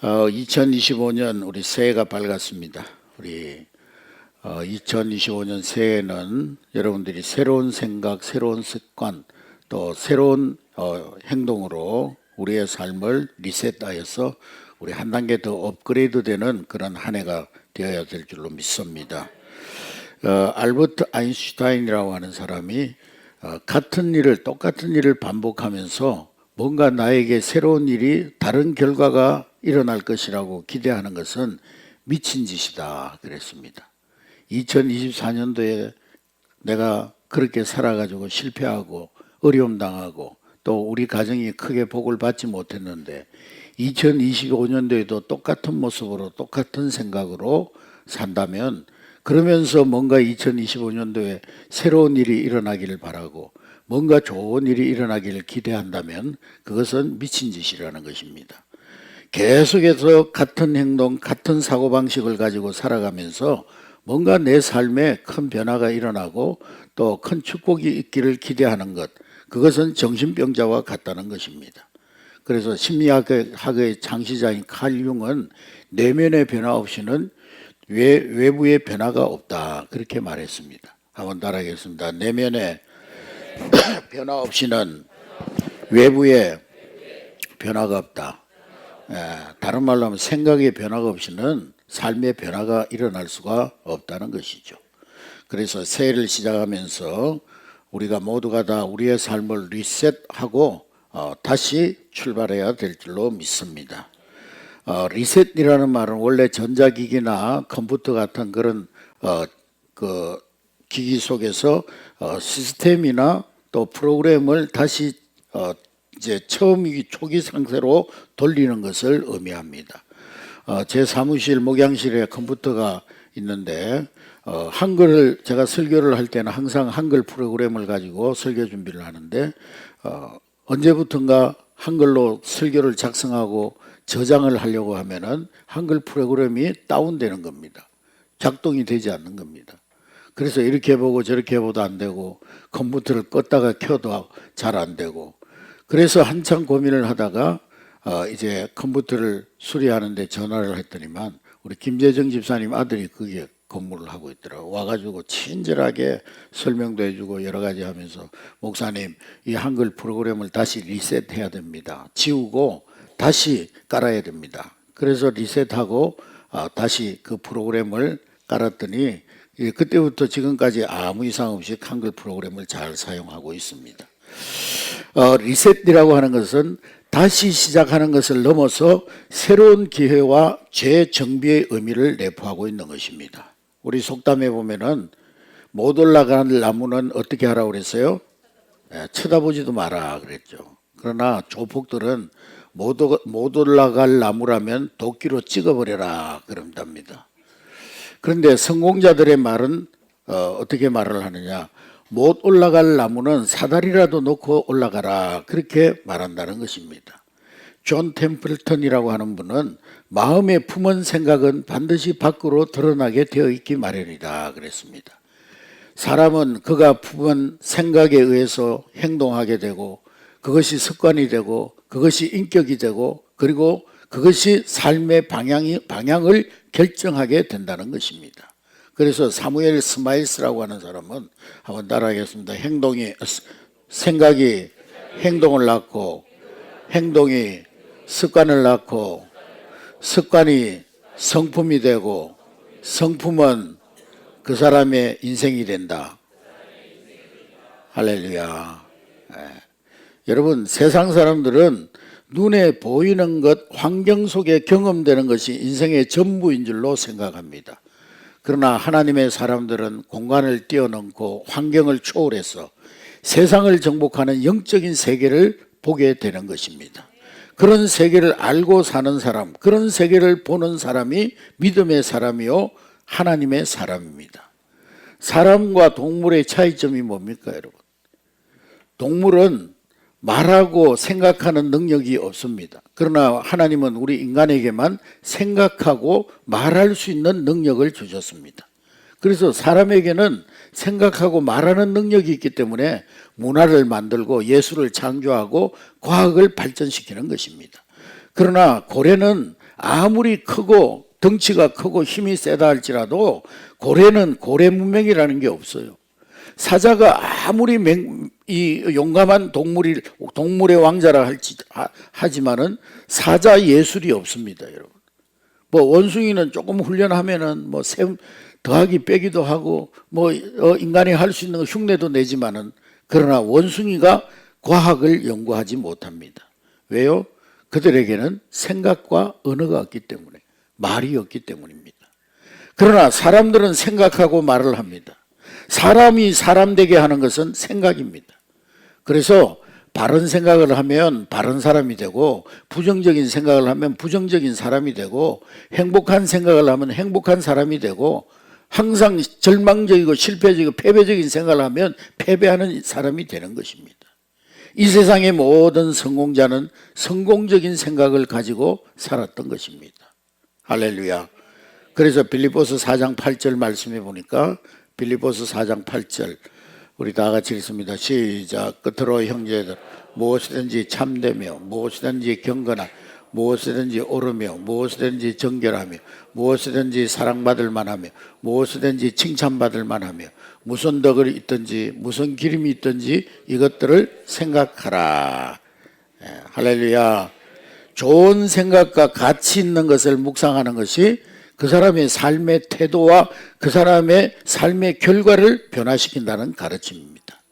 2025년 우리 새해가 밝았습니다. 우리 2025년 새해는 여러분들이 새로운 생각, 새로운 습관, 또 새로운 행동으로 우리의 삶을 리셋하여서 우리 한 단계 더 업그레이드되는 그런 한 해가 되어야 될 줄로 믿습니다. 알버트 아인슈타인이라고 하는 사람이 똑같은 일을 반복하면서 뭔가 나에게 새로운 일이 다른 결과가 일어날 것이라고 기대하는 것은 미친 짓이다 그랬습니다. 2024년도에 내가 그렇게 살아가지고 실패하고 어려움 당하고 또 우리 가정이 크게 복을 받지 못했는데 2025년도에도 똑같은 모습으로 똑같은 생각으로 산다면, 그러면서 뭔가 2025년도에 새로운 일이 일어나기를 바라고 뭔가 좋은 일이 일어나기를 기대한다면 그것은 미친 짓이라는 것입니다. 계속해서 같은 행동, 같은 사고방식을 가지고 살아가면서 뭔가 내 삶에 큰 변화가 일어나고 또 큰 축복이 있기를 기대하는 것, 그것은 정신병자와 같다는 것입니다. 그래서 심리학의 창시자인 칼 융은 내면의 변화 없이는 외부의 변화가 없다 그렇게 말했습니다. 한번 따라하겠습니다. 내면의 변화 없이는 외부의 변화가 없다. 다른 말로 하면 생각의 변화가 없이는 삶의 변화가 일어날 수가 없다는 것이죠. 그래서 새해를 시작하면서 우리가 모두가 다 우리의 삶을 리셋하고 다시 출발해야 될 줄로 믿습니다. 리셋이라는 말은 원래 전자기기나 컴퓨터 같은 그런 그 기기 속에서 시스템이나 또 프로그램을 다시 이제 처음이기 초기 상태로 돌리는 것을 의미합니다. 제 사무실 목양실에 컴퓨터가 있는데 한글을 제가 설교를 할 때는 항상 한글 프로그램을 가지고 설교 준비를 하는데 언제부턴가 한글로 설교를 작성하고 저장을 하려고 하면은 한글 프로그램이 다운되는 겁니다. 작동이 되지 않는 겁니다. 그래서 이렇게 보고 저렇게 해봐도 안 되고 컴퓨터를 껐다가 켜도 잘 안 되고, 그래서 한참 고민을 하다가 이제 컴퓨터를 수리하는데 전화를 했더니만 우리 김재정 집사님 아들이 그게 근무를 하고 있더라고. 와가지고 친절하게 설명도 해주고 여러 가지 하면서, 목사님 이 한글 프로그램을 다시 리셋해야 됩니다. 지우고 다시 깔아야 됩니다. 그래서 리셋하고 다시 그 프로그램을 깔았더니 그때부터 지금까지 아무 이상 없이 한글 프로그램을 잘 사용하고 있습니다. 리셋이라고 하는 것은 다시 시작하는 것을 넘어서 새로운 기회와 재정비의 의미를 내포하고 있는 것입니다. 우리 속담에 보면은 못 올라가는 나무는 어떻게 하라고 그랬어요? 쳐다보지도 마라 그랬죠. 그러나 조폭들은 못 올라갈 나무라면 도끼로 찍어버려라 그런답니다. 그런데 성공자들의 말은 어떻게 말을 하느냐? 못 올라갈 나무는 사다리라도 놓고 올라가라 그렇게 말한다는 것입니다. 존 템플턴이라고 하는 분은 마음에 품은 생각은 반드시 밖으로 드러나게 되어 있기 마련이다 그랬습니다. 사람은 그가 품은 생각에 의해서 행동하게 되고 그것이 습관이 되고 그것이 인격이 되고 그리고 그것이 삶의 방향을 결정하게 된다는 것입니다. 그래서 사무엘 스마일스라고 하는 사람은 한번 따라하겠습니다. 생각이 행동을 낳고 행동이 습관을 낳고 습관이 성품이 되고 성품은 그 사람의 인생이 된다. 할렐루야. 여러분, 세상 사람들은 눈에 보이는 것, 환경 속에 경험되는 것이 인생의 전부인 줄로 생각합니다. 그러나 하나님의 사람들은 공간을 뛰어넘고 환경을 초월해서 세상을 정복하는 영적인 세계를 보게 되는 것입니다. 그런 세계를 알고 사는 사람, 그런 세계를 보는 사람이 믿음의 사람이요 하나님의 사람입니다. 사람과 동물의 차이점이 뭡니까, 여러분? 동물은 말하고 생각하는 능력이 없습니다. 그러나 하나님은 우리 인간에게만 생각하고 말할 수 있는 능력을 주셨습니다. 그래서 사람에게는 생각하고 말하는 능력이 있기 때문에 문화를 만들고 예술을 창조하고 과학을 발전시키는 것입니다. 그러나 고래는 아무리 크고 덩치가 크고 힘이 세다 할지라도 고래는 고래 문명이라는 게 없어요. 사자가 아무리 이 용감한 동물의 왕자라 하지만은 사자 예술이 없습니다, 여러분. 뭐 원숭이는 조금 훈련하면은 뭐 더하기 빼기도 하고 뭐 인간이 할 수 있는 거 흉내도 내지만은, 그러나 원숭이가 과학을 연구하지 못합니다. 왜요? 그들에게는 생각과 언어가 없기 때문에, 말이 없기 때문입니다. 그러나 사람들은 생각하고 말을 합니다. 사람이 사람 되게 하는 것은 생각입니다. 그래서 바른 생각을 하면 바른 사람이 되고, 부정적인 생각을 하면 부정적인 사람이 되고, 행복한 생각을 하면 행복한 사람이 되고, 항상 절망적이고 실패적이고 패배적인 생각을 하면 패배하는 사람이 되는 것입니다. 이 세상의 모든 성공자는 성공적인 생각을 가지고 살았던 것입니다. 할렐루야. 그래서 빌립보서 4장 8절 말씀해 보니까, 빌립보서 4장 8절 우리 다 같이 읽습니다. 시작. 끝으로 형제들, 무엇이든지 참되며 무엇이든지 경건하며 무엇이든지 옳으며 무엇이든지 정결하며 무엇이든지 사랑받을 만하며 무엇이든지 칭찬받을 만하며 무슨 덕을 있든지 무슨 기름이 있든지 이것들을 생각하라. 할렐루야. 좋은 생각과 가치 있는 것을 묵상하는 것이 그 사람의 삶의 태도와 그 사람의 삶의 결과를 변화시킨다는 가르침입니다.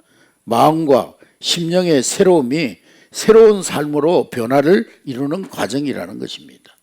마음과 심령의 새로움이 새로운 삶으로 변화를 이루는 과정이라는 것입니다.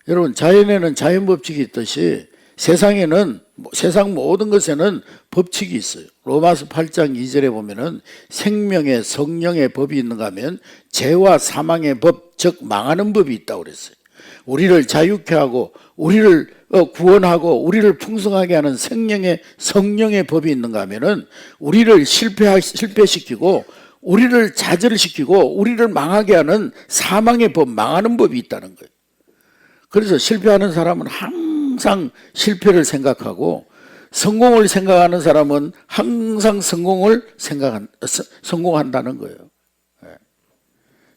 여러분, 자연에는 자연 법칙이 있듯이 세상에는, 세상 모든 것에는 법칙이 있어요. 로마서 8장 2절에 보면은 생명의 성령의 법이 있는가 하면 죄와 사망의 법, 즉 망하는 법이 있다고 그랬어요. 우리를 자유케 하고 우리를 구원하고 우리를 풍성하게 하는 성령의 법이 있는가 하면은 우리를 실패시키고 우리를 좌절시키고 우리를 망하게 하는 사망의 법, 망하는 법이 있다는 거예요. 그래서 실패하는 사람은 항상 실패를 생각하고, 성공을 생각하는 사람은 항상 성공한다는 거예요.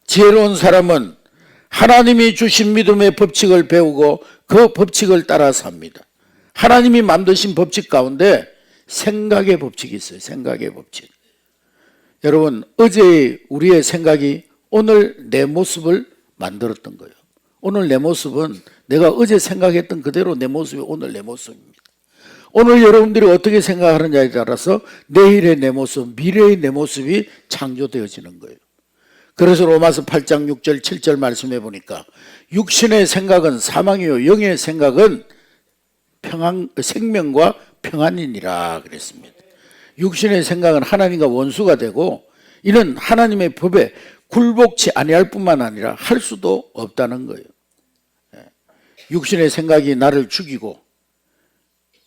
지혜로운 사람은 하나님이 주신 믿음의 법칙을 배우고 그 법칙을 따라 삽니다. 하나님이 만드신 법칙 가운데 생각의 법칙이 있어요. 생각의 법칙. 여러분, 어제의 우리의 생각이 오늘 내 모습을 만들었던 거예요. 오늘 내 모습은 내가 어제 생각했던 그대로 내 모습이 오늘 내 모습입니다. 오늘 여러분들이 어떻게 생각하느냐에 따라서 내일의 내 모습, 미래의 내 모습이 창조되어지는 거예요. 그래서 로마서 8장 6절 7절 말씀해 보니까 육신의 생각은 사망이요 영의 생각은 생명과 평안이니라 그랬습니다. 육신의 생각은 하나님과 원수가 되고, 이는 하나님의 법에 굴복치 아니할 뿐만 아니라 할 수도 없다는 거예요. 육신의 생각이 나를 죽이고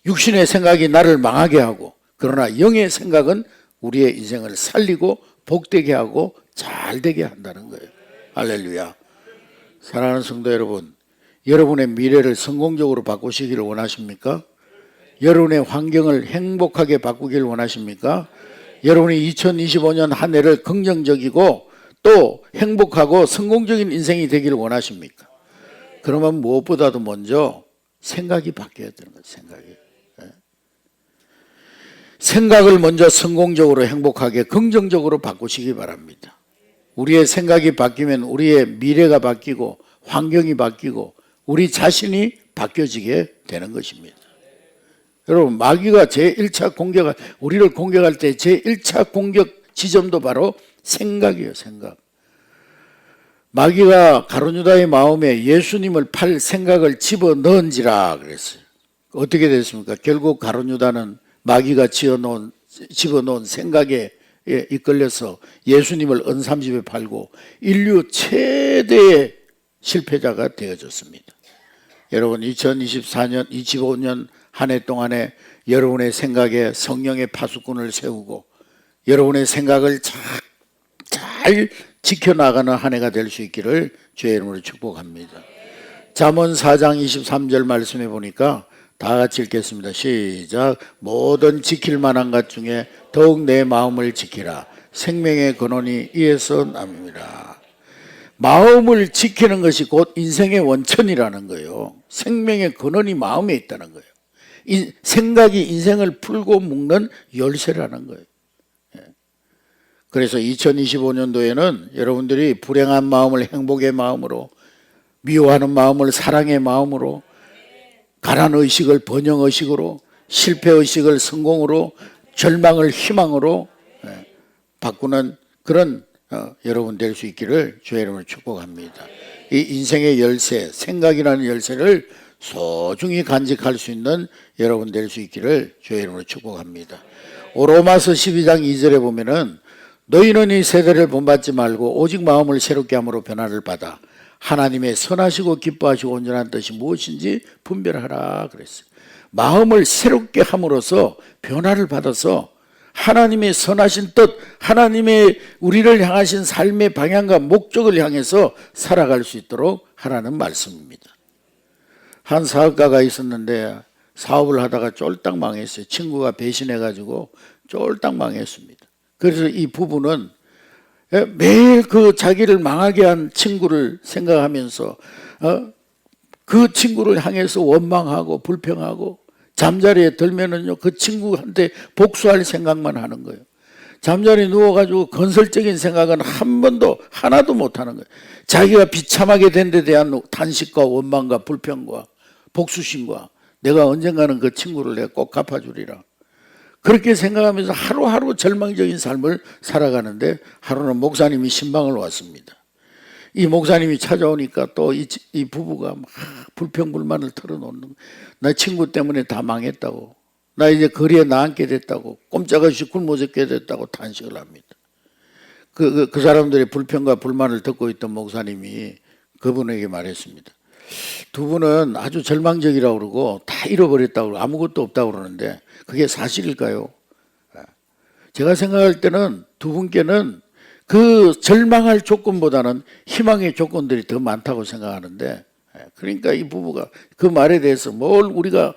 육신의 생각이 나를 망하게 하고, 그러나 영의 생각은 우리의 인생을 살리고 복되게 하고 잘되게 한다는 거예요. 할렐루야. 사랑하는 성도 여러분, 여러분의 미래를 성공적으로 바꾸시기를 원하십니까? 여러분의 환경을 행복하게 바꾸길 원하십니까? 여러분이 2025년 한 해를 긍정적이고 또 행복하고 성공적인 인생이 되기를 원하십니까? 그러면 무엇보다도 먼저 생각이 바뀌어야 되는 거예요. 생각을 먼저 성공적으로 행복하게 긍정적으로 바꾸시기 바랍니다. 우리의 생각이 바뀌면 우리의 미래가 바뀌고 환경이 바뀌고 우리 자신이 바뀌어지게 되는 것입니다. 여러분, 마귀가 제1차 우리를 공격할 때 제1차 공격 지점도 바로 생각이에요. 생각. 마귀가 가룟유다의 마음에 예수님을 팔 생각을 집어넣은지라 그랬어요. 어떻게 됐습니까? 결국 가룟유다는 마귀가 집어넣은 생각에 이끌려서 예수님을 은삼십에 팔고 인류 최대의 실패자가 되어졌습니다. 여러분, 2024년, 25년 한 해 동안에 여러분의 생각에 성령의 파수꾼을 세우고 여러분의 생각을 잘 지켜나가는 한 해가 될 수 있기를 주의 이름으로 축복합니다. 잠언 4장 23절 말씀해 보니까 다 같이 읽겠습니다. 시작. 모든 지킬 만한 것 중에 더욱 내 마음을 지키라. 생명의 근원이 이에서 납니다. 마음을 지키는 것이 곧 인생의 원천이라는 거예요. 생명의 근원이 마음에 있다는 거예요. 생각이 인생을 풀고 묶는 열쇠라는 거예요. 그래서 2025년도에는 여러분들이 불행한 마음을 행복의 마음으로, 미워하는 마음을 사랑의 마음으로, 가난의식을 번영의식으로, 실패의식을 성공으로, 절망을 희망으로 바꾸는 그런 여러분 될 수 있기를 주의 이름으로 축복합니다. 이 인생의 열쇠, 생각이라는 열쇠를 소중히 간직할 수 있는 여러분 될 수 있기를 주의 이름으로 축복합니다. 로마서 12장 2절에 보면은 너희는 이 세대를 본받지 말고 오직 마음을 새롭게 함으로 변화를 받아 하나님의 선하시고 기뻐하시고 온전한 뜻이 무엇인지 분별하라 그랬어요. 마음을 새롭게 함으로써 변화를 받아서 하나님의 선하신 뜻, 하나님의 우리를 향하신 삶의 방향과 목적을 향해서 살아갈 수 있도록 하라는 말씀입니다. 한 사업가가 있었는데 사업을 하다가 쫄딱 망했어요. 친구가 배신해가지고 쫄딱 망했습니다. 그래서 이 부부는 매일 그 자기를 망하게 한 친구를 생각하면서 그 친구를 향해서 원망하고 불평하고 잠자리에 들면은요 그 친구한테 복수할 생각만 하는 거예요. 잠자리에 누워가지고 건설적인 생각은 한 번도 하나도 못하는 거예요. 자기가 비참하게 된 데 대한 탄식과 원망과 불평과 복수심과 내가 언젠가는 그 친구를 내가 꼭 갚아주리라 그렇게 생각하면서 하루하루 절망적인 삶을 살아가는데 하루는 목사님이 신방을 왔습니다. 이 목사님이 찾아오니까 또 이 부부가 막 불평불만을 털어놓는 거예요. 나 친구 때문에 다 망했다고, 나 이제 거리에 나앉게 됐다고, 꼼짝없이 굶어 죽게 됐다고 탄식을 합니다. 그 사람들의 불평과 불만을 듣고 있던 목사님이 그분에게 말했습니다. 두 분은 아주 절망적이라고 그러고 다 잃어버렸다고 그러고 아무것도 없다고 그러는데 그게 사실일까요? 제가 생각할 때는 두 분께는 그 절망할 조건보다는 희망의 조건들이 더 많다고 생각하는데, 그러니까 이 부부가 그 말에 대해서 뭘 우리가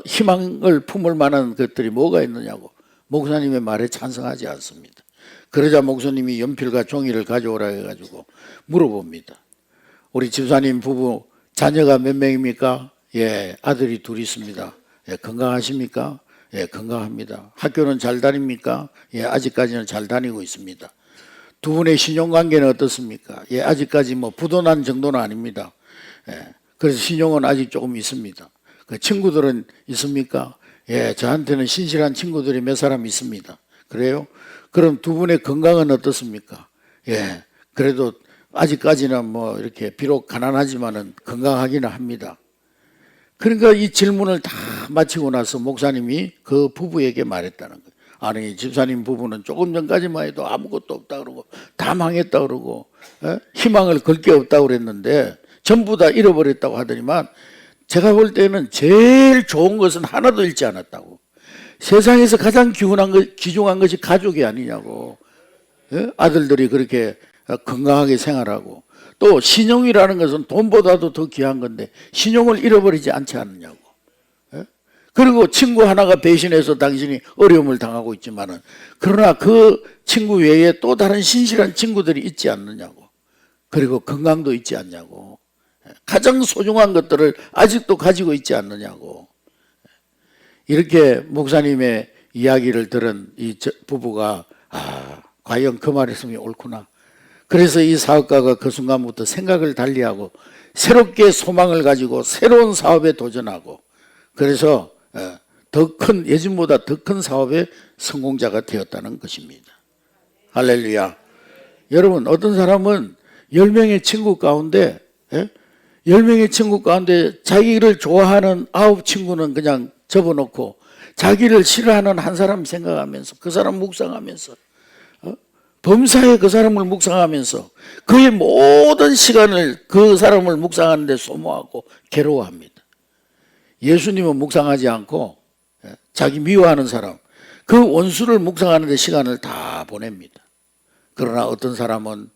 희망을 품을 만한 것들이 뭐가 있느냐고 목사님의 말에 찬성하지 않습니다. 그러자 목사님이 연필과 종이를 가져오라 해가지고 물어봅니다. 우리 집사님 부부 자녀가 몇 명입니까? 예, 아들이 둘 있습니다. 예, 건강하십니까? 예, 건강합니다. 학교는 잘 다닙니까? 예, 아직까지는 잘 다니고 있습니다. 두 분의 신용관계는 어떻습니까? 예, 아직까지 뭐 부도난 정도는 아닙니다. 예, 그래서 신용은 아직 조금 있습니다. 그 친구들은 있습니까? 예, 저한테는 신실한 친구들이 몇 사람 있습니다. 그래요? 그럼 두 분의 건강은 어떻습니까? 예, 그래도 아직까지는 뭐 이렇게 비록 가난하지만은 건강하기는 합니다. 그러니까 이 질문을 다 마치고 나서 목사님이 그 부부에게 말했다는 거예요. 아니, 집사님 부부는 조금 전까지만 해도 아무것도 없다 그러고 다 망했다 그러고 희망을 걸 게 없다고 그랬는데 전부 다 잃어버렸다고 하더니만 제가 볼 때는 제일 좋은 것은 하나도 잃지 않았다고. 세상에서 가장 귀중한 것이 가족이 아니냐고. 아들들이 그렇게 건강하게 생활하고 또 신용이라는 것은 돈보다도 더 귀한 건데 신용을 잃어버리지 않지 않느냐고. 그리고 친구 하나가 배신해서 당신이 어려움을 당하고 있지만은 그러나 그 친구 외에 또 다른 신실한 친구들이 있지 않느냐고. 그리고 건강도 있지 않냐고. 가장 소중한 것들을 아직도 가지고 있지 않느냐고. 이렇게 목사님의 이야기를 들은 이 부부가 과연 그 말씀이 옳구나. 그래서 이 사업가가 그 순간부터 생각을 달리하고 새롭게 소망을 가지고 새로운 사업에 도전하고 그래서 더 큰 예전보다 더 큰 사업의 성공자가 되었다는 것입니다. 할렐루야. 여러분 어떤 사람은 10명의 친구 가운데 10명의 친구 가운데 자기를 좋아하는 9친구는 그냥 접어놓고 자기를 싫어하는 한 사람 생각하면서 그 사람 묵상하면서 범사에 그 사람을 묵상하면서 그의 모든 시간을 그 사람을 묵상하는 데 소모하고 괴로워합니다. 예수님은 묵상하지 않고 자기 미워하는 사람 그 원수를 묵상하는 데 시간을 다 보냅니다. 그러나 어떤 사람은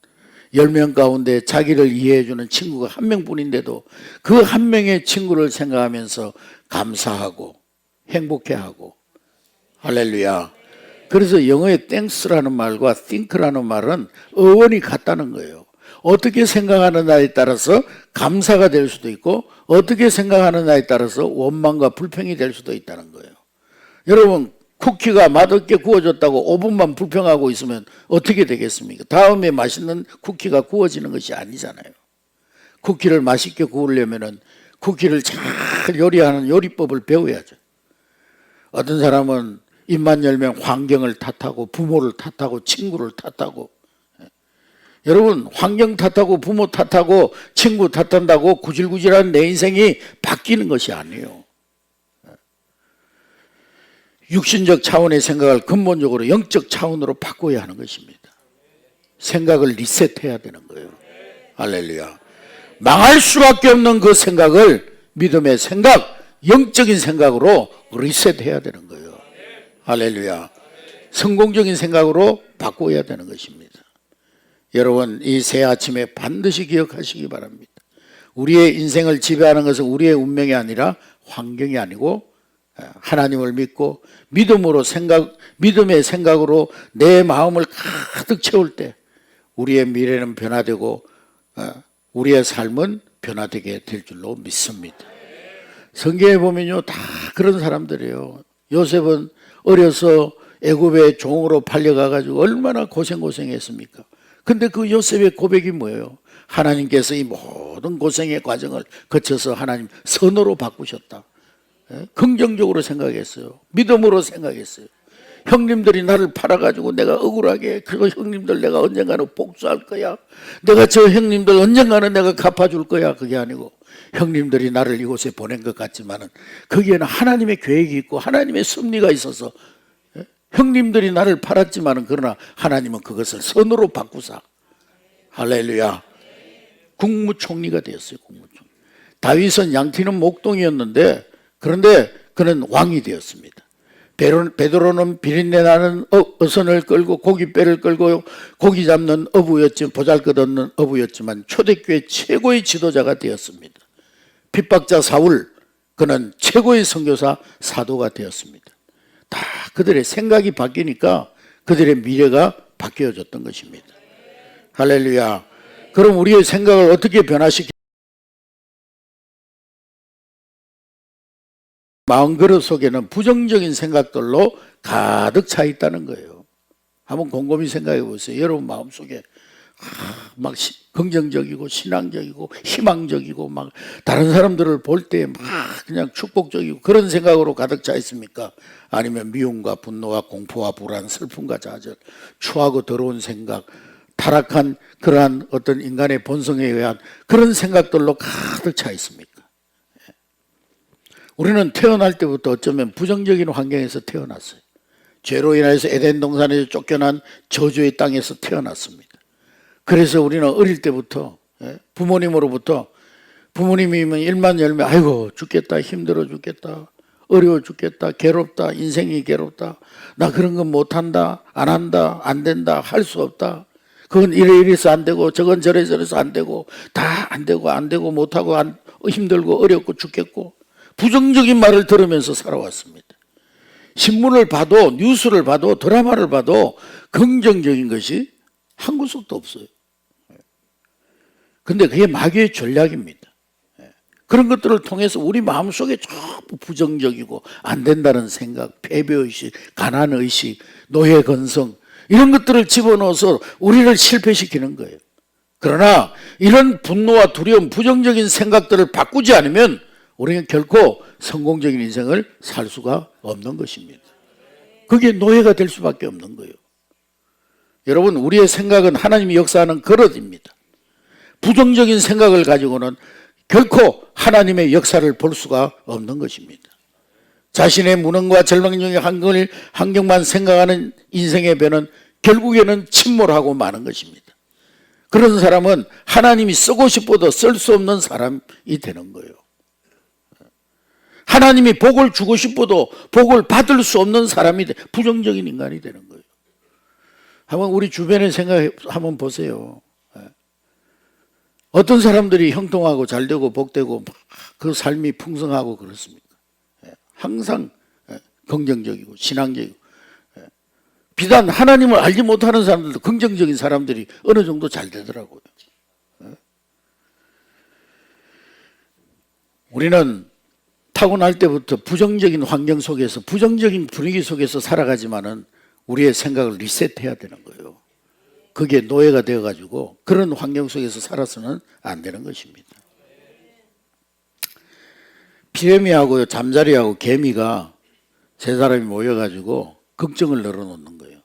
10명 가운데 자기를 이해해주는 친구가 한 명뿐인데도 그 한 명의 친구를 생각하면서 감사하고 행복해하고 할렐루야. 그래서 영어의 thanks라는 말과 think라는 말은 어원이 같다는 거예요. 어떻게 생각하느냐에 따라서 감사가 될 수도 있고 어떻게 생각하느냐에 따라서 원망과 불평이 될 수도 있다는 거예요. 여러분 쿠키가 맛없게 구워졌다고 5분만 불평하고 있으면 어떻게 되겠습니까? 다음에 맛있는 쿠키가 구워지는 것이 아니잖아요. 쿠키를 맛있게 구우려면은 쿠키를 잘 요리하는 요리법을 배워야죠. 어떤 사람은 입만 열면 환경을 탓하고 부모를 탓하고 친구를 탓하고, 여러분 환경 탓하고 부모 탓하고 친구 탓한다고 구질구질한 내 인생이 바뀌는 것이 아니에요. 육신적 차원의 생각을 근본적으로 영적 차원으로 바꿔야 하는 것입니다. 생각을 리셋해야 되는 거예요. 할렐루야. 망할 수밖에 없는 그 생각을 믿음의 생각, 영적인 생각으로 리셋해야 되는 거예요. 할렐루야. 성공적인 생각으로 바꿔야 되는 것입니다. 여러분 이 새 아침에 반드시 기억하시기 바랍니다. 우리의 인생을 지배하는 것은 우리의 운명이 아니라 환경이 아니고 하나님을 믿고 믿음의 생각으로 내 마음을 가득 채울 때 우리의 미래는 변화되고 우리의 삶은 변화되게 될 줄로 믿습니다. 성경에 보면요 다 그런 사람들이에요. 요셉은 어려서 애굽의 종으로 팔려가가지고 얼마나 고생했습니까? 근데 그 요셉의 고백이 뭐예요? 하나님께서 이 모든 고생의 과정을 거쳐서 하나님 선으로 바꾸셨다. 긍정적으로 생각했어요. 믿음으로 생각했어요. 형님들이 나를 팔아가지고 내가 억울하게 그 형님들 내가 언젠가는 복수할 거야. 내가 저 형님들 언젠가는 내가 갚아줄 거야. 그게 아니고 형님들이 나를 이곳에 보낸 것 같지만은 거기에는 하나님의 계획이 있고 하나님의 섭리가 있어서 형님들이 나를 팔았지만은 그러나 하나님은 그것을 선으로 바꾸사. 할렐루야. 국무총리가 되었어요. 국무총리. 다윗은 양튀는 목동이었는데 그런데 그는 왕이 되었습니다. 베드로는 비린내 나는 어선을 끌고 고깃배를 끌고 고기 잡는 어부였지만 보잘것없는 어부였지만 초대교회 최고의 지도자가 되었습니다. 핍박자 사울 그는 최고의 선교사 사도가 되었습니다. 다 그들의 생각이 바뀌니까 그들의 미래가 바뀌어졌던 것입니다. 할렐루야. 그럼 우리의 생각을 어떻게 변화시키 마음그릇 속에는 부정적인 생각들로 가득 차 있다는 거예요. 한번 곰곰이 생각해 보세요. 여러분 마음속에 막 긍정적이고 신앙적이고 희망적이고 막 다른 사람들을 볼 때 막 그냥 축복적이고 그런 생각으로 가득 차 있습니까? 아니면 미움과 분노와 공포와 불안, 슬픔과 좌절, 추하고 더러운 생각, 타락한 그러한 어떤 인간의 본성에 의한 그런 생각들로 가득 차 있습니까? 우리는 태어날 때부터 어쩌면 부정적인 환경에서 태어났어요. 죄로 인해서 에덴 동산에서 쫓겨난 저주의 땅에서 태어났습니다. 그래서 우리는 어릴 때부터 부모님으로부터 부모님이면 일만 열면 아이고 죽겠다, 힘들어 죽겠다, 어려워 죽겠다, 괴롭다, 인생이 괴롭다, 나 그런 건 못한다, 안 한다, 안 된다, 할 수 없다, 그건 이래서 안 되고 저건 저래서 안 되고 다 안 되고 못하고 힘들고 어렵고 죽겠고 부정적인 말을 들으면서 살아왔습니다. 신문을 봐도 뉴스를 봐도 드라마를 봐도 긍정적인 것이 한 구석도 없어요. 근데 그게 마귀의 전략입니다. 그런 것들을 통해서 우리 마음속에 전부 부정적이고 안 된다는 생각, 패배의식, 가난의식, 노예건성 이런 것들을 집어넣어서 우리를 실패시키는 거예요. 그러나 이런 분노와 두려움, 부정적인 생각들을 바꾸지 않으면 우리는 결코 성공적인 인생을 살 수가 없는 것입니다. 그게 노예가 될 수밖에 없는 거예요. 여러분 우리의 생각은 하나님이 역사하는 그릇입니다. 부정적인 생각을 가지고는 결코 하나님의 역사를 볼 수가 없는 것입니다. 자신의 무능과 절망적인 환경만 생각하는 인생의 배는 결국에는 침몰하고 마는 것입니다. 그런 사람은 하나님이 쓰고 싶어도 쓸 수 없는 사람이 되는 거예요. 하나님이 복을 주고 싶어도 복을 받을 수 없는 사람이 부정적인 인간이 되는 거예요. 한번 우리 주변에 한번 보세요. 어떤 사람들이 형통하고 잘되고 복되고 그 삶이 풍성하고 그렇습니까? 항상 긍정적이고 신앙적이고 비단 하나님을 알지 못하는 사람들도 긍정적인 사람들이 어느 정도 잘 되더라고요. 우리는 타고날 때부터 부정적인 환경 속에서 부정적인 분위기 속에서 살아가지만은 우리의 생각을 리셋해야 되는 거예요. 그게 노예가 되어가지고 그런 환경 속에서 살아서는 안 되는 것입니다. 피레미하고 잠자리하고 개미가 세 사람이 모여가지고 걱정을 늘어놓는 거예요.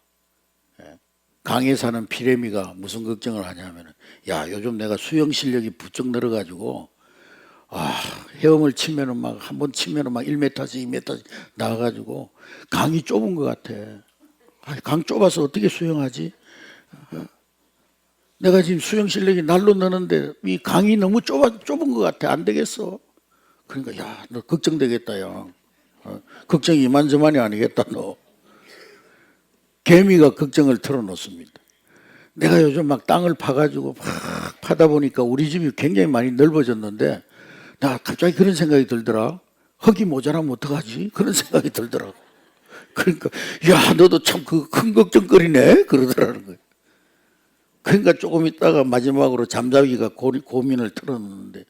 강에 사는 피레미가 무슨 걱정을 하냐면, 야, 요즘 내가 수영 실력이 부쩍 늘어가지고 헤엄을 치면은 막 한 번 치면은 막 1m씩 2m씩 나와가지고 강이 좁은 것 같아. 강 좁아서 어떻게 수영하지? 내가 지금 수영 실력이 날로 느는데 이 강이 너무 좁은 것 같아. 안 되겠어. 그러니까 야, 너 걱정되겠다, 야. 걱정이 이만저만이 아니겠다, 너. 개미가 걱정을 털어놓습니다. 내가 요즘 막 땅을 파가지고 막 파다 보니까 우리 집이 굉장히 많이 넓어졌는데 나 갑자기 그런 생각이 들더라. 흙이 모자라면 어떡하지? 그런 생각이 들더라고. 그러니까 야, 너도 참 그 큰 걱정거리네? 그러더라는 거예요. 그러니까 조금 있다가 마지막으로 잠자기가 고민을 털어놓는데,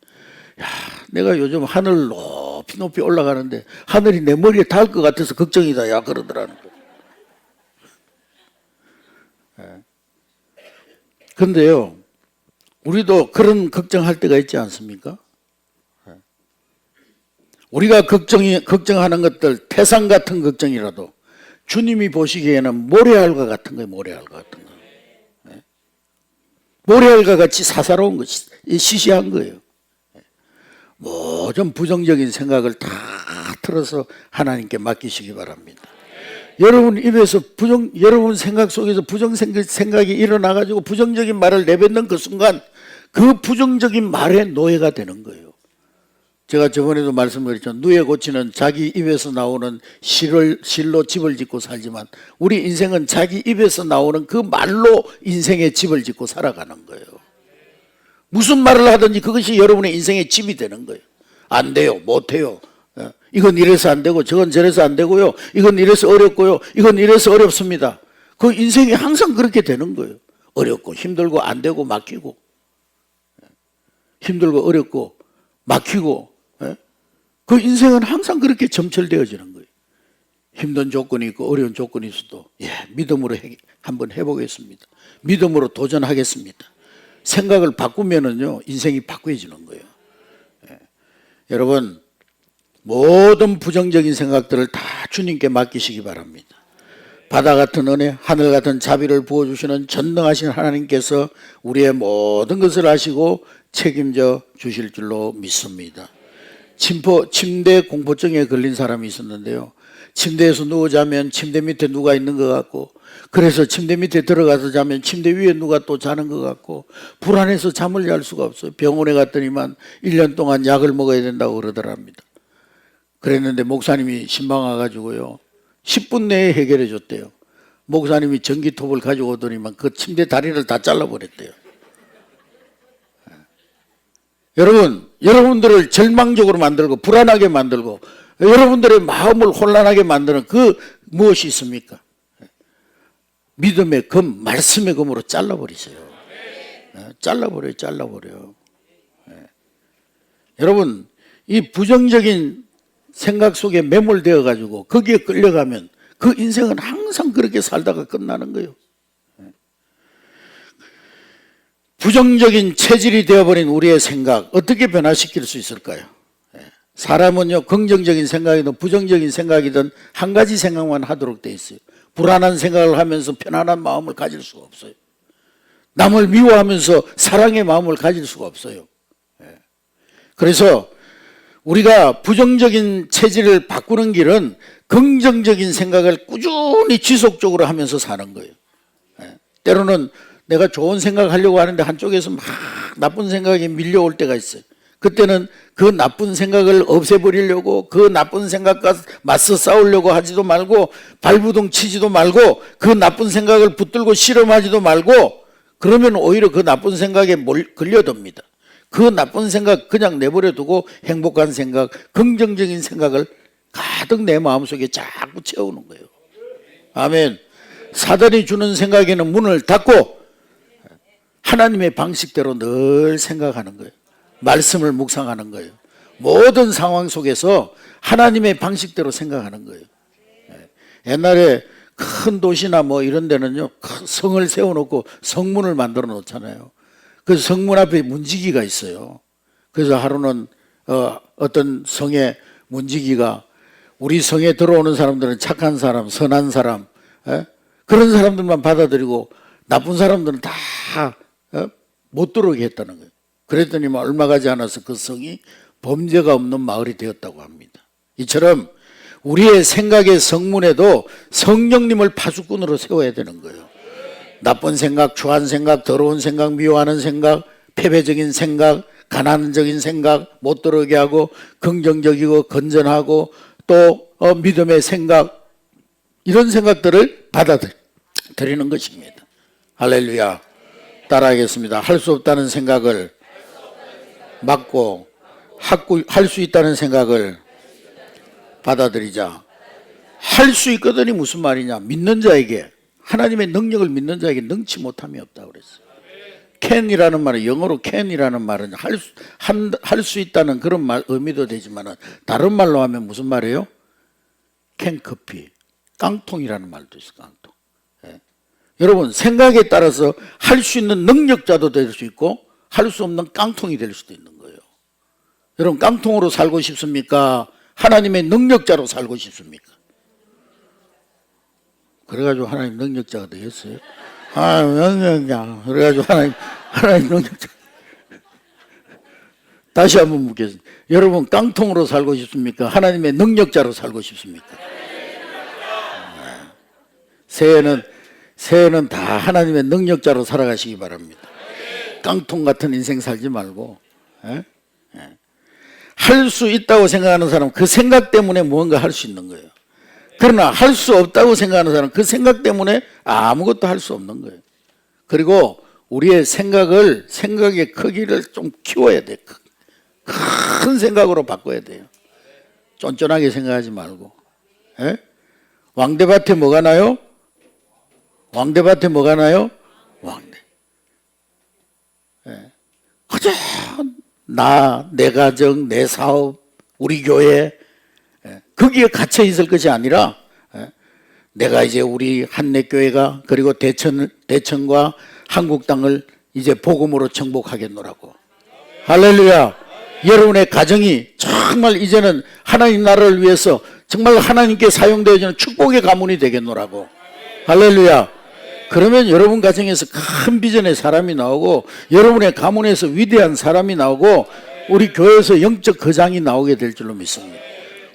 야, 내가 요즘 하늘 높이 올라가는데 하늘이 내 머리에 닿을 것 같아서 걱정이다, 야, 그러더라는 거예요. 그런데요, 우리도 그런 걱정할 때가 있지 않습니까? 우리가 걱정하는 것들, 태산 같은 걱정이라도 주님이 보시기에는 모래알과 같은 거예요, 모래알과 같은 거. 모래알과 같이 사사로운 것이 시시한 거예요. 모든 부정적인 생각을 다 틀어서 하나님께 맡기시기 바랍니다. 여러분 입에서 여러분 생각 속에서 생각이 일어나가지고 부정적인 말을 내뱉는 그 순간 그 부정적인 말의 노예가 되는 거예요. 제가 저번에도 말씀드렸죠. 누에 고치는 자기 입에서 나오는 실로 집을 짓고 살지만 우리 인생은 자기 입에서 나오는 그 말로 인생의 집을 짓고 살아가는 거예요. 무슨 말을 하든지 그것이 여러분의 인생의 집이 되는 거예요. 안 돼요, 못 해요. 이건 이래서 안 되고 저건 저래서 안 되고요. 이건 이래서 어렵고요. 이건 이래서 어렵습니다. 그 인생이 항상 그렇게 되는 거예요. 어렵고 힘들고 안 되고 막히고, 힘들고 어렵고 막히고, 그 인생은 항상 그렇게 점철되어지는 거예요. 힘든 조건이 있고 어려운 조건이 있어도 믿음으로 한번 해보겠습니다. 믿음으로 도전하겠습니다. 생각을 바꾸면은요 인생이 바뀌어지는 거예요. 여러분 모든 부정적인 생각들을 다 주님께 맡기시기 바랍니다. 바다 같은 은혜, 하늘 같은 자비를 부어주시는 전능하신 하나님께서 우리의 모든 것을 아시고 책임져 주실 줄로 믿습니다. 침대 공포증에 걸린 사람이 있었는데요. 침대에서 누워 자면 침대 밑에 누가 있는 것 같고, 그래서 침대 밑에 들어가서 자면 침대 위에 누가 또 자는 것 같고 불안해서 잠을 잘 수가 없어요. 병원에 갔더니만 1년 동안 약을 먹어야 된다고 그러더랍니다. 그랬는데 목사님이 신방 와가지고요 10분 내에 해결해 줬대요. 목사님이 전기톱을 가지고 오더니만 그 침대 다리를 다 잘라버렸대요. 여러분들을 절망적으로 만들고 불안하게 만들고 여러분들의 마음을 혼란하게 만드는 그 무엇이 있습니까? 믿음의 검, 말씀의 검으로 잘라버리세요. 잘라버려요. 여러분 이 부정적인 생각 속에 매몰되어 가지고 거기에 끌려가면 그 인생은 항상 그렇게 살다가 끝나는 거예요. 부정적인 체질이 되어버린 우리의 생각 어떻게 변화시킬 수 있을까요? 사람은요 긍정적인 생각이든 부정적인 생각이든 한 가지 생각만 하도록 돼 있어요. 불안한 생각을 하면서 편안한 마음을 가질 수가 없어요. 남을 미워하면서 사랑의 마음을 가질 수가 없어요. 그래서 우리가 부정적인 체질을 바꾸는 길은 긍정적인 생각을 꾸준히 지속적으로 하면서 사는 거예요. 때로는 내가 좋은 생각을 하려고 하는데 한쪽에서 막 나쁜 생각이 밀려올 때가 있어요. 그때는 그 나쁜 생각을 없애버리려고 그 나쁜 생각과 맞서 싸우려고 하지도 말고 발부둥 치지도 말고 그 나쁜 생각을 붙들고 실험하지도 말고 그러면 오히려 그 나쁜 생각에 걸려듭니다. 그 나쁜 생각 그냥 내버려 두고 행복한 생각, 긍정적인 생각을 가득 내 마음속에 자꾸 채우는 거예요. 아멘. 사단이 주는 생각에는 문을 닫고 하나님의 방식대로 늘 생각하는 거예요. 말씀을 묵상하는 거예요. 모든 상황 속에서 하나님의 방식대로 생각하는 거예요. 옛날에 큰 도시나 뭐 이런 데는요, 큰 성을 세워놓고 성문을 만들어 놓잖아요. 그 성문 앞에 문지기가 있어요. 그래서 하루는 어떤 성의 문지기가 우리 성에 들어오는 사람들은 착한 사람, 선한 사람, 그런 사람들만 받아들이고 나쁜 사람들은 다 못 들어오게 했다는 거예요. 그랬더니 얼마 가지 않아서 그 성이 범죄가 없는 마을이 되었다고 합니다. 이처럼 우리의 생각의 성문에도 성령님을 파수꾼으로 세워야 되는 거예요. 나쁜 생각, 추한 생각, 더러운 생각, 미워하는 생각, 패배적인 생각, 가난적인 생각 못 들어오게 하고 긍정적이고 건전하고 또 믿음의 생각, 이런 생각들을 받아들이는 것입니다. 할렐루야. 따라하겠습니다. 할 수 없다는 생각을 막고 할 수 있다는 생각을 받아들이자. 할 수 있거든이 무슨 말이냐? 믿는 자에게, 하나님의 능력을 믿는 자에게 능치 못함이 없다고 그랬어요. can이라는 말은, 영어로 can이라는 말은 할 수 있다는 그런 의미도 되지만 다른 말로 하면 무슨 말이에요? 캔커피, 깡통이라는 말도 있어요. 깡통. 여러분, 생각에 따라서 할 수 있는 능력자도 될 수 있고 할 수 없는 깡통이 될 수도 있는 거예요. 여러분, 깡통으로 살고 싶습니까? 하나님의 능력자로 살고 싶습니까? 그래가지고 하나님 능력자가 되겠어요? 능력자. 그래가지고 하나님 능력자. 다시 한번 묻겠습니다. 여러분, 깡통으로 살고 싶습니까? 하나님의 능력자로 살고 싶습니까? 새해는 다 하나님의 능력자로 살아가시기 바랍니다. 깡통 같은 인생 살지 말고. 할 수 있다고 생각하는 사람은 그 생각 때문에 무언가 할 수 있는 거예요. 그러나 할 수 없다고 생각하는 사람은 그 생각 때문에 아무것도 할 수 없는 거예요. 그리고 우리의 생각의 크기를 좀 키워야 돼요. 큰 생각으로 바꿔야 돼요. 쫀쫀하게 생각하지 말고. 왕대밭에 뭐가 나요? 왕대. 그저 내 가정, 내 사업, 우리 교회, 거기에 갇혀 있을 것이 아니라 내가 이제 우리 한내교회가 그리고 대천과 한국당을 이제 복음으로 정복하겠노라고. 할렐루야. 여러분의 가정이 정말 이제는 하나님 나라를 위해서 정말 하나님께 사용되어지는 축복의 가문이 되겠노라고. 할렐루야. 그러면 여러분 가정에서 큰 비전의 사람이 나오고 여러분의 가문에서 위대한 사람이 나오고 우리 교회에서 영적 거장이 나오게 될 줄로 믿습니다.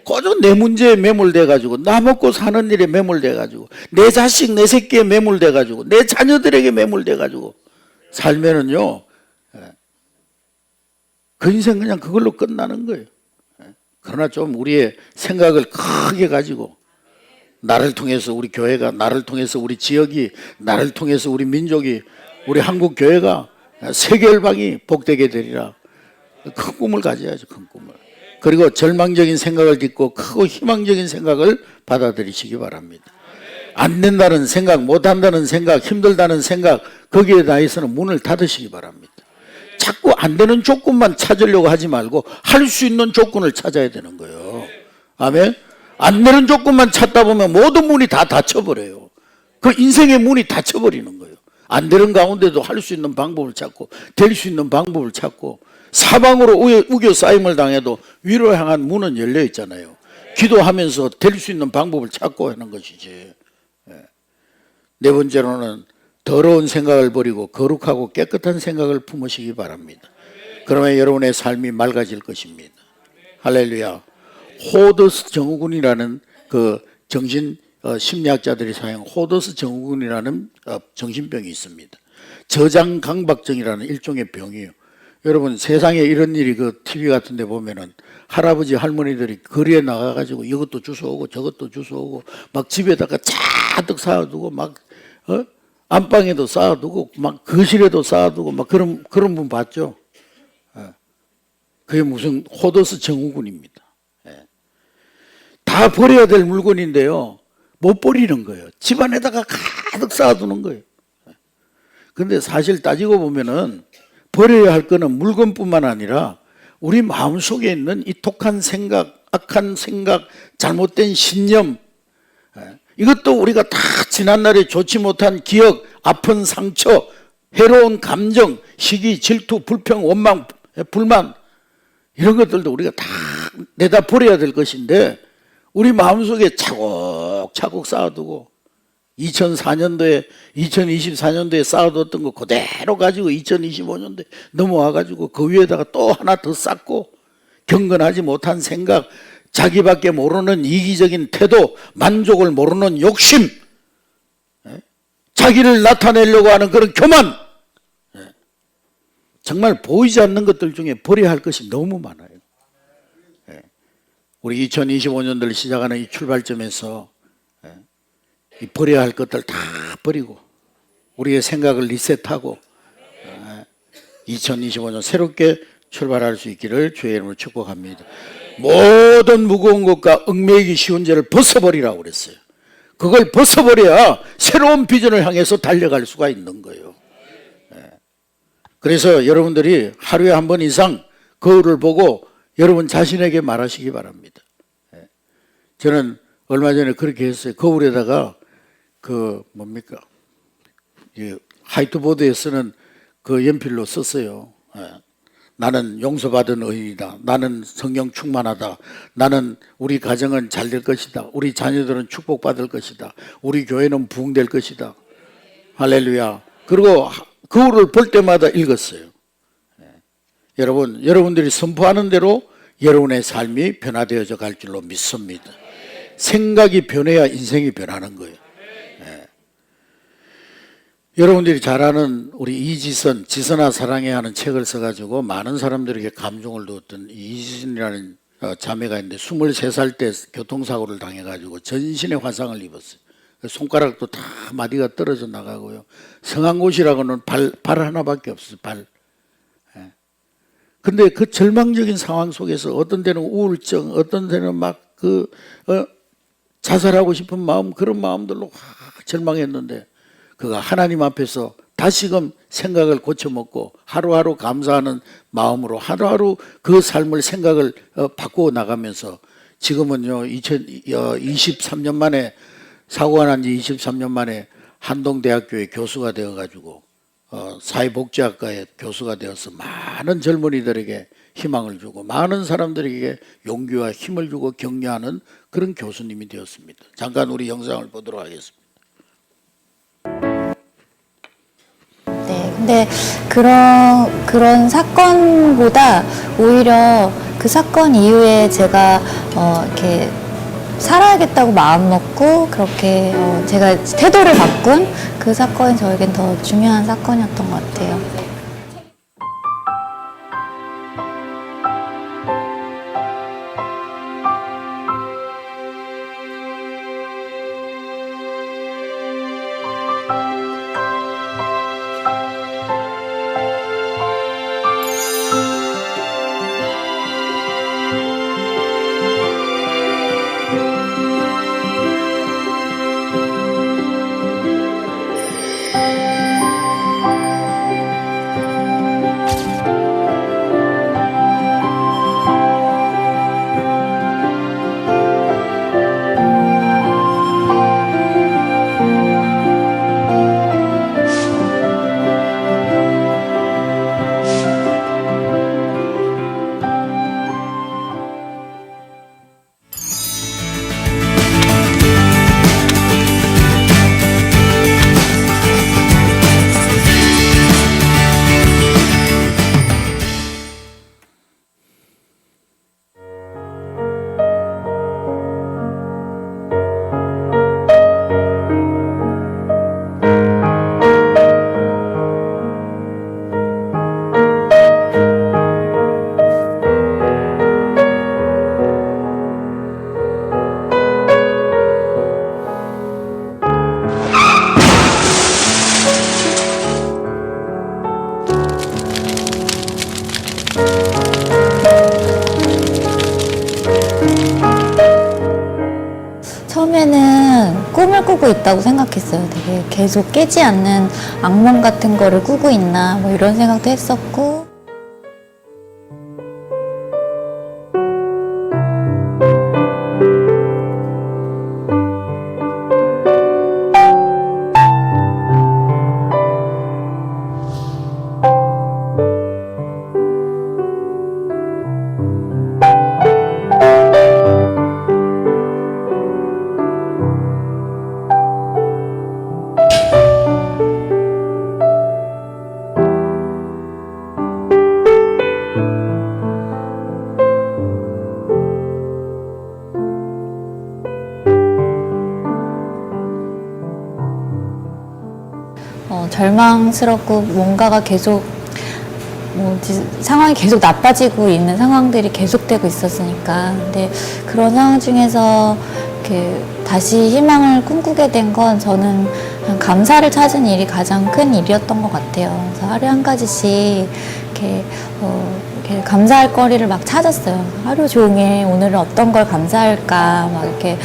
고작 내 문제에 매몰돼가지고 나 먹고 사는 일에 매몰돼가지고 내 자식 내 새끼에 매몰돼가지고 내 자녀들에게 매몰돼가지고 살면은요, 그 인생 그냥 그걸로 끝나는 거예요. 그러나 좀 우리의 생각을 크게 가지고 나를 통해서 우리 교회가, 나를 통해서 우리 지역이, 나를 통해서 우리 민족이, 우리 한국 교회가 세계 열방이 복되게 되리라. 큰 꿈을 가져야죠. 큰 꿈을. 그리고 절망적인 생각을 딛고 크고 희망적인 생각을 받아들이시기 바랍니다. 안 된다는 생각, 못한다는 생각, 힘들다는 생각, 거기에 대해서는 문을 닫으시기 바랍니다. 자꾸 안 되는 조건만 찾으려고 하지 말고 할 수 있는 조건을 찾아야 되는 거예요. 아멘. 안 되는 조건만 찾다 보면 모든 문이 다 닫혀버려요. 그 인생의 문이 닫혀버리는 거예요. 안 되는 가운데도 할 수 있는 방법을 찾고 될 수 있는 방법을 찾고 사방으로 우겨 쌓임을 당해도 위로 향한 문은 열려 있잖아요. 기도하면서 될 수 있는 방법을 찾고 하는 것이지. 네 번째로는 더러운 생각을 버리고 거룩하고 깨끗한 생각을 품으시기 바랍니다. 그러면 여러분의 삶이 맑아질 것입니다. 할렐루야. 호더스 증후군이라는 그 심리학자들이 사용한 호더스 증후군이라는 정신병이 있습니다. 저장강박증이라는 일종의 병이에요. 여러분, 세상에 이런 일이 그 TV 같은 데 보면은 할아버지 할머니들이 거리에 나가가지고 이것도 주워오고 저것도 주워오고 막 집에다가 잔뜩 쌓아두고 막 안방에도 쌓아두고 막 거실에도 쌓아두고 막 그런 분 봤죠? 그게 무슨 호더스 증후군입니다. 다 버려야 될 물건인데요, 못 버리는 거예요. 집안에다가 가득 쌓아두는 거예요. 근데 사실 따지고 보면은 버려야 할 거는 물건뿐만 아니라 우리 마음속에 있는 이 독한 생각, 악한 생각, 잘못된 신념, 이것도 우리가 다 지난날에 좋지 못한 기억, 아픈 상처, 해로운 감정, 시기, 질투, 불평, 원망, 불만, 이런 것들도 우리가 다 내다 버려야 될 것인데, 우리 마음속에 차곡차곡 쌓아두고 2004년도에 2024년도에 쌓아뒀던 거 그대로 가지고 2025년도에 넘어와가지고 그 위에다가 또 하나 더 쌓고, 경건하지 못한 생각, 자기밖에 모르는 이기적인 태도, 만족을 모르는 욕심, 자기를 나타내려고 하는 그런 교만, 정말 보이지 않는 것들 중에 버려야 할 것이 너무 많아요. 우리 2025년도를 시작하는 이 출발점에서 이 버려야 할 것들 다 버리고 우리의 생각을 리셋하고 2025년 새롭게 출발할 수 있기를 주의 이름으로 축복합니다. 모든 무거운 것과 얽매이기 쉬운 죄를 벗어버리라고 그랬어요. 그걸 벗어버려야 새로운 비전을 향해서 달려갈 수가 있는 거예요. 그래서 여러분들이 하루에 한 번 이상 거울을 보고 여러분 자신에게 말하시기 바랍니다. 저는 얼마 전에 그렇게 했어요. 거울에다가 화이트보드에 쓰는 그 연필로 썼어요. 나는 용서받은 의인이다. 나는 성령 충만하다. 나는 우리 가정은 잘 될 것이다. 우리 자녀들은 축복받을 것이다. 우리 교회는 부흥될 것이다. 할렐루야. 그리고 거울을 볼 때마다 읽었어요. 여러분들이 선포하는 대로 여러분의 삶이 변화되어져 갈 줄로 믿습니다. 생각이 변해야 인생이 변하는 거예요. 여러분들이 잘 아는 우리 이지선, 지선아 사랑해 하는 책을 써가지고 많은 사람들에게 감동을 주었던 이지선이라는 자매가 있는데 23살 때 교통사고를 당해가지고 전신에 화상을 입었어요. 손가락도 다 마디가 떨어져 나가고요. 성한 곳이라고는 발 하나밖에 없어요. 발. 근데 그 절망적인 상황 속에서 어떤 데는 우울증, 어떤 데는 막 자살하고 싶은 마음, 그런 마음들로 확 절망했는데 그가 하나님 앞에서 다시금 생각을 고쳐먹고 하루하루 감사하는 마음으로 하루하루 그 삶을 생각을 바꾸어 나가면서 지금은요 23년 만에 사고가 난 지 23년 만에 한동대학교의 교수가 되어가지고 사회복지학과의 교수가 되어서 많은 젊은이들에게 희망을 주고 많은 사람들에게 용기와 힘을 주고 격려하는 그런 교수님이 되었습니다. 잠깐 우리 영상을 보도록 하겠습니다. 네, 근데 그런 사건보다 오히려 그 사건 이후에 제가 이렇게 살아야겠다고 마음 먹고 그렇게 제가 태도를 바꾼 그 사건이 저에겐 더 중요한 사건이었던 것 같아요. 처음에는 꿈을 꾸고 있다고 생각했어요. 되게 계속 깨지 않는 악몽 같은 거를 꾸고 있나 뭐 이런 생각도 했었고 절망스럽고 뭔가가 계속 상황이 계속 나빠지고 있는 상황들이 계속되고 있었으니까. 근데 그런 상황 중에서 이렇게 다시 희망을 꿈꾸게 된 건 저는 그냥 감사를 찾은 일이 가장 큰 일이었던 것 같아요. 그래서 하루에 한 가지씩 이렇게 감사할 거리를 막 찾았어요. 하루 종일 오늘은 어떤 걸 감사할까 막 이렇게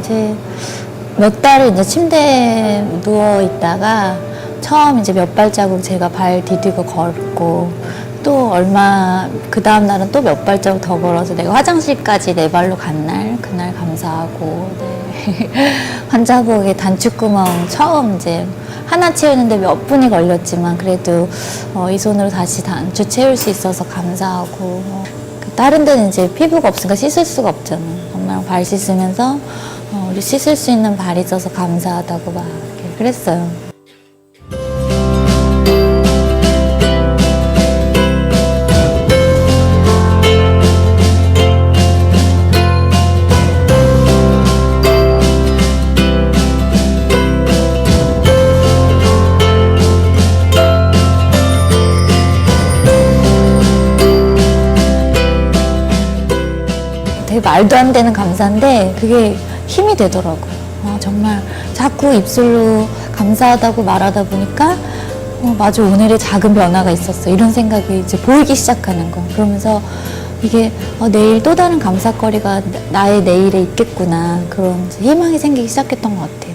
이제 몇 달을 이제 침대에 누워 있다가 처음 이제 몇 발자국 제가 발 디디고 걷고 또 얼마 그 다음 날은 또 몇 발자국 더 걸어서 내가 화장실까지 내 발로 간 날 그날 감사하고 네. 환자복에 단추구멍 처음 이제 하나 채우는데 몇 분이 걸렸지만 그래도 이 손으로 다시 단추 채울 수 있어서 감사하고 다른 데는 이제 피부가 없으니까 씻을 수가 없잖아요. 엄마랑 발 씻으면서 우리 씻을 수 있는 발이 있어서 감사하다고 막 이렇게 그랬어요. 되게 말도 안 되는 감사인데 그게 힘이 되더라고요. 정말 자꾸 입술로 감사하다고 말하다 보니까 맞아 오늘의 작은 변화가 있었어 이런 생각이 이제 보이기 시작하는 거예요. 그러면서 이게 내일 또 다른 감사거리가 나의 내일에 있겠구나 그런 희망이 생기기 시작했던 것 같아요.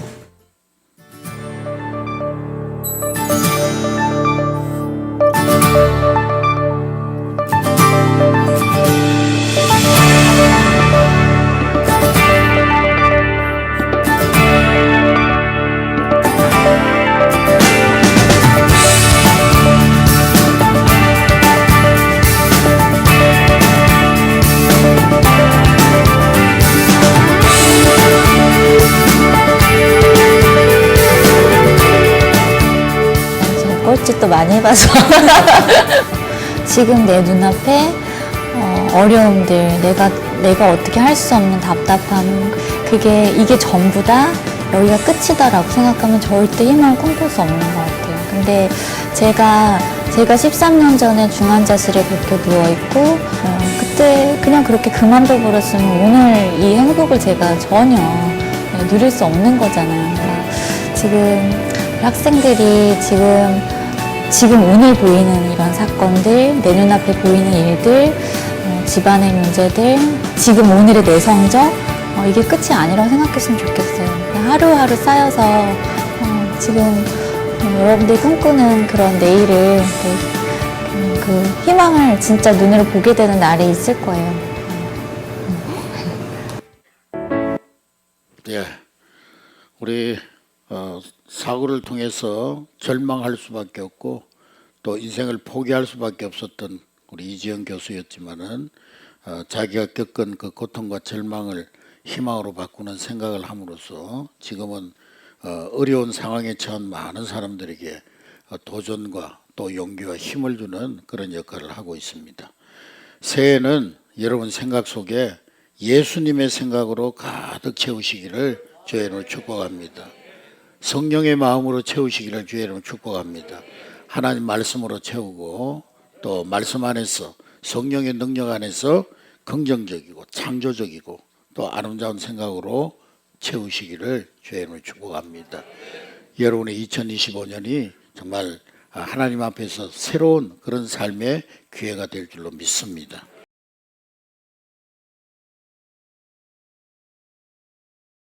꼴찌도 많이 해봐서 지금 내 눈앞에 어려움들 내가 어떻게 할 수 없는 답답함 이게 전부 다 여기가 끝이다라고 생각하면 절대 희망을 꿈꿀 수 없는 것 같아요. 근데 제가 13년 전에 중환자실에 그렇게 누워있고 그때 그냥 그렇게 그만둬 버렸으면 오늘 이 행복을 제가 전혀 누릴 수 없는 거잖아요. 지금 학생들이 지금 오늘 보이는 이런 사건들, 내 눈앞에 보이는 일들, 집안의 문제들, 지금 오늘의 내 성적, 이게 끝이 아니라고 생각했으면 좋겠어요. 하루하루 쌓여서 지금 여러분들이 꿈꾸는 그런 내일을 그 희망을 진짜 눈으로 보게 되는 날이 있을 거예요. 예, 우리 사고를 통해서 절망할 수밖에 없고 또 인생을 포기할 수밖에 없었던 우리 이지영 교수였지만은 자기가 겪은 그 고통과 절망을 희망으로 바꾸는 생각을 함으로써 지금은 어려운 상황에 처한 많은 사람들에게 도전과 또 용기와 힘을 주는 그런 역할을 하고 있습니다. 새해는 여러분 생각 속에 예수님의 생각으로 가득 채우시기를 주의 이름으로 축복합니다. 성령의 마음으로 채우시기를 주의 이름으로 축복합니다. 하나님 말씀으로 채우고 또 말씀 안에서 성령의 능력 안에서 긍정적이고 창조적이고 또 아름다운 생각으로 채우시기를 주의 이름으로 축복합니다. 여러분의 2025년이 정말 하나님 앞에서 새로운 그런 삶의 기회가 될 줄로 믿습니다.